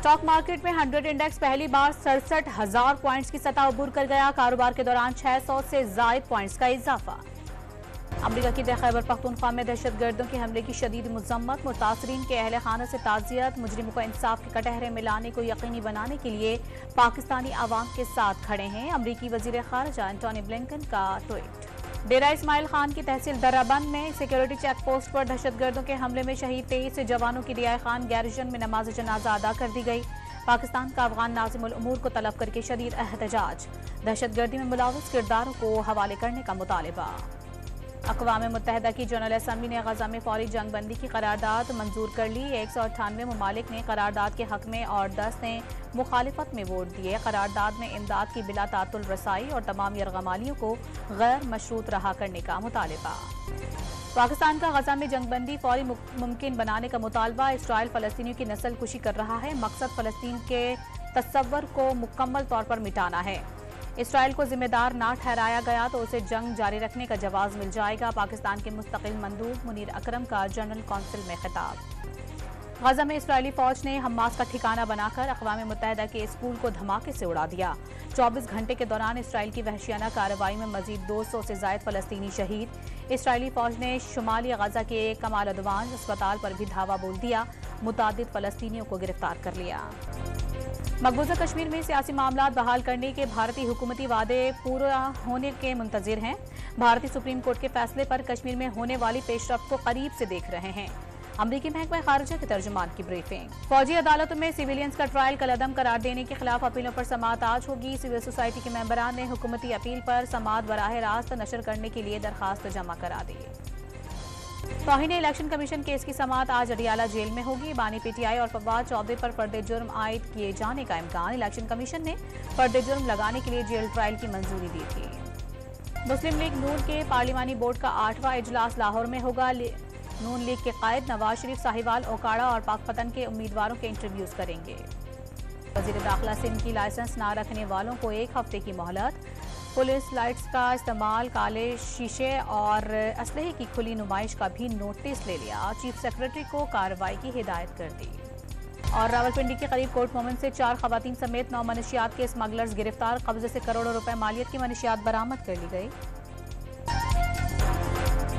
Stock market में 100 index पहली बार 67,000 points की सतह अबूर कर गया। कारोबार के दौरान 600 से जायद पॉइंट्स का इजाफा। अमरीका की खैबर पख्तूनख्वा में दहशतगर्दों के हमले की शदीद मजम्मत। मुतासरीन के अहल खाना से ताज़ियत। मुजरिमों को इंसाफ के कटहरे में लाने को यकीनी बनाने के लिए पाकिस्तानी आवाम के साथ खड़े हैं। अमरीकी वजीर खारजा एंटोनी ब्लिंकन का ट्वीट। डेरा इस्माइल खान की तहसील दर्राबंद में सिक्योरिटी चेक पोस्ट पर दहशतगर्दों के हमले में शहीद 23 जवानों की रियाय खान गैरिजन में नमाज जनाजा अदा कर दी गई। पाकिस्तान का अफगान नाज़िमुल उमूर को तलब करके शदीद एहतजाज। दहशतगर्दी में मुलव्वस किरदारों को हवाले करने का मुतालिबा। अक़वाम मुत्तहिदा की जनरल असम्बली ने गजा में फौरी जंग बंदी की करारदाद मंजूर कर ली। 198 ममालिक ने करारदाद के हक में और 10 ने मुखालिफत में वोट दिए। करारदाद में इमदाद की बिला तातुल रसाई और तमाम यरगमालियों को गैर मशरूत रहा करने का मुतालिबा। पाकिस्तान का गजा में जंगबंदी फौरी मुमकिन बनाने का मुतालबा। इसराइल फलस्तीनियों की नस्ल कुशी कर रहा है। मकसद फलस्तीन के तस्वर को मुकम्मल तौर पर मिटाना है। इसराइल को जिम्मेदार ना ठहराया गया तो उसे जंग जारी रखने का जवाब मिल जाएगा। पाकिस्तान के मुस्तकिल मंदूब मुनीर अकरम का जनरल कौंसिल में खिताब। गजा में इसराइली फौज ने हमास का ठिकाना बनाकर अक़वाम मुत्तहिदा के स्कूल को धमाके से उड़ा दिया। 24 घंटे के दौरान इसराइल की वहशियाना कार्रवाई में मजीद 200 से जायद फलस्तीनी शहीद। इसराइली फौज ने शुमाली गजा के कमाल अदवान अस्पताल पर भी धावा बोल दिया। मुतादिद फलस्तीनियों को गिरफ्तार कर लिया। मकबूजा कश्मीर में सियासी मामलात बहाल करने के भारतीय हुकूमती वादे पूरा होने के मुंतजिर हैं। भारतीय सुप्रीम कोर्ट के फैसले पर कश्मीर में होने वाली पेशरफ्त को करीब से देख रहे हैं। अमरीकी महकमा खारजा के तर्जुमान की ब्रीफिंग। फौजी अदालतों में सिविलियंस का ट्रायल कलअदम करार देने के खिलाफ अपीलों पर समाअत आज होगी। सिविल सोसाइटी के मेंबरान ने हुकूमती अपील पर समाअत बराह रास्त नशर करने के लिए दरखास्त जमा करा दी। तौहीन इलेक्शन कमीशन केस की समाअत आज अडियाला जेल में होगी। बानी पीटीआई और फवाद चौधरी पर फर्द जुर्म आयद किए जाने का इम्कान। इलेक्शन कमीशन ने फर्द जुर्म लगाने के लिए जेल ट्रायल की मंजूरी दी थी। मुस्लिम लीग नून के पार्लिमानी बोर्ड का 8वां इजलास लाहौर में होगा। नून लीग के कायद नवाज शरीफ साहिवाल, ओकाड़ा और पाकपतन के उम्मीदवारों के इंटरव्यूज करेंगे। वजीर दाखिला सिंध की लाइसेंस न रखने वालों को 1 हफ्ते की मोहलत। पुलिस लाइट्स का इस्तेमाल, काले शीशे और असलहे की खुली नुमाइश का भी नोटिस ले लिया। चीफ सेक्रेटरी को कार्रवाई की हिदायत कर दी। और रावलपिंडी के करीब कोर्ट मोमेंट से 4 खवातीन समेत 9 मनशियात के स्मगलर्स गिरफ्तार। कब्जे से करोड़ों रुपए मालियत की मनशियात बरामद कर ली गई।